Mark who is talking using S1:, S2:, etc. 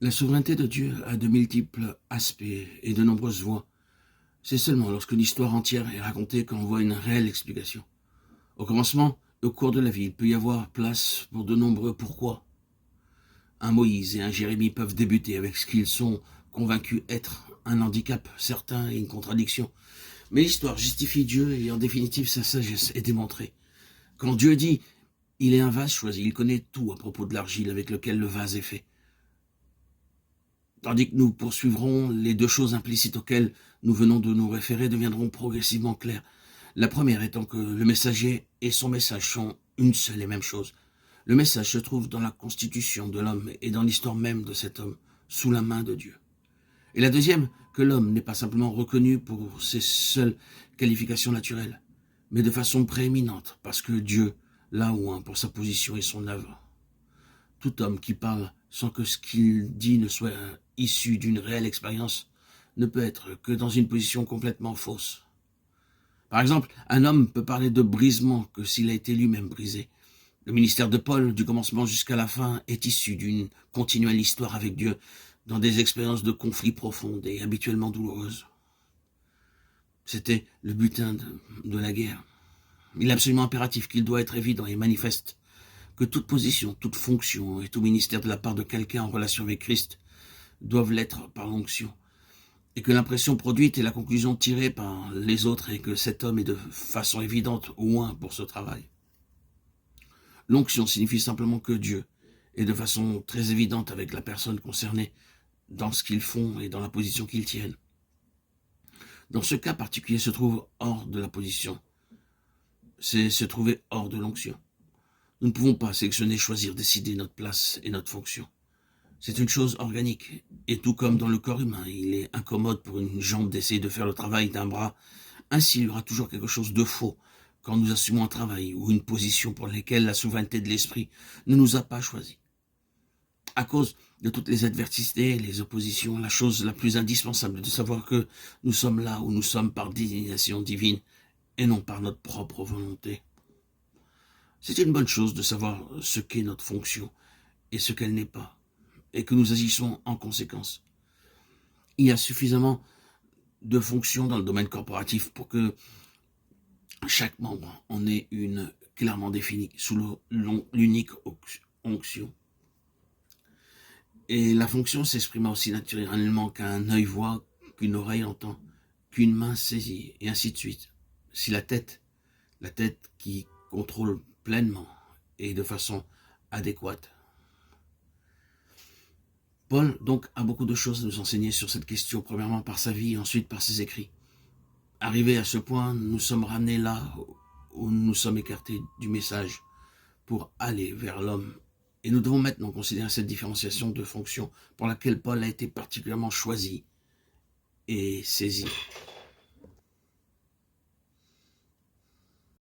S1: La souveraineté de Dieu a de multiples aspects et de nombreuses voies. C'est seulement lorsque l'histoire entière est racontée qu'on voit une réelle explication. Au commencement, au cours de la vie, il peut y avoir place pour de nombreux pourquoi. Un Moïse et un Jérémie peuvent débuter avec ce qu'ils sont convaincus être un handicap certain et une contradiction. Mais l'histoire justifie Dieu et en définitive sa sagesse est démontrée. Quand Dieu dit « il est un vase choisi », il connaît tout à propos de l'argile avec lequel le vase est fait. Tandis que nous poursuivrons, les deux choses implicites auxquelles nous venons de nous référer deviendront progressivement claires. La première étant que le messager et son message sont une seule et même chose. Le message se trouve dans la constitution de l'homme et dans l'histoire même de cet homme, sous la main de Dieu. Et la deuxième, que l'homme n'est pas simplement reconnu pour ses seules qualifications naturelles, mais de façon prééminente, parce que Dieu l'a oint pour sa position et son œuvre. Tout homme qui parle sans que ce qu'il dit ne soit issu d'une réelle expérience ne peut être que dans une position complètement fausse. Par exemple, un homme peut parler de brisement que s'il a été lui-même brisé. Le ministère de Paul, du commencement jusqu'à la fin, est issu d'une continuelle histoire avec Dieu, dans des expériences de conflits profondes et habituellement douloureuses. C'était le butin de la guerre. Il est absolument impératif qu'il doit être évident et manifeste que toute position, toute fonction et tout ministère de la part de quelqu'un en relation avec Christ doivent l'être par l'onction, et que l'impression produite est la conclusion tirée par les autres et que cet homme est de façon évidente oint pour ce travail. L'onction signifie simplement que Dieu est de façon très évidente avec la personne concernée dans ce qu'ils font et dans la position qu'ils tiennent. Dans ce cas particulier se trouve hors de la position, c'est se trouver hors de l'onction. Nous ne pouvons pas sélectionner, choisir, décider notre place et notre fonction. C'est une chose organique, et tout comme dans le corps humain, il est incommode pour une jambe d'essayer de faire le travail d'un bras. Ainsi, il y aura toujours quelque chose de faux quand nous assumons un travail ou une position pour laquelle la souveraineté de l'esprit ne nous a pas choisis. À cause de toutes les adversités, les oppositions, la chose la plus indispensable est de savoir que nous sommes là où nous sommes par désignation divine et non par notre propre volonté. C'est une bonne chose de savoir ce qu'est notre fonction et ce qu'elle n'est pas, et que nous agissons en conséquence. Il y a suffisamment de fonctions dans le domaine corporatif pour que chaque membre en ait une clairement définie sous l'unique onction. Et la fonction s'exprima aussi naturellement qu'un œil voit, qu'une oreille entend, qu'une main saisit, et ainsi de suite. Si la tête qui contrôle pleinement et de façon adéquate. Paul, donc, a beaucoup de choses à nous enseigner sur cette question, premièrement par sa vie et ensuite par ses écrits. Arrivés à ce point, nous sommes ramenés là où nous sommes écartés du message pour aller vers l'homme. Et nous devons maintenant considérer cette différenciation de fonction pour laquelle Paul a été particulièrement choisi et saisi.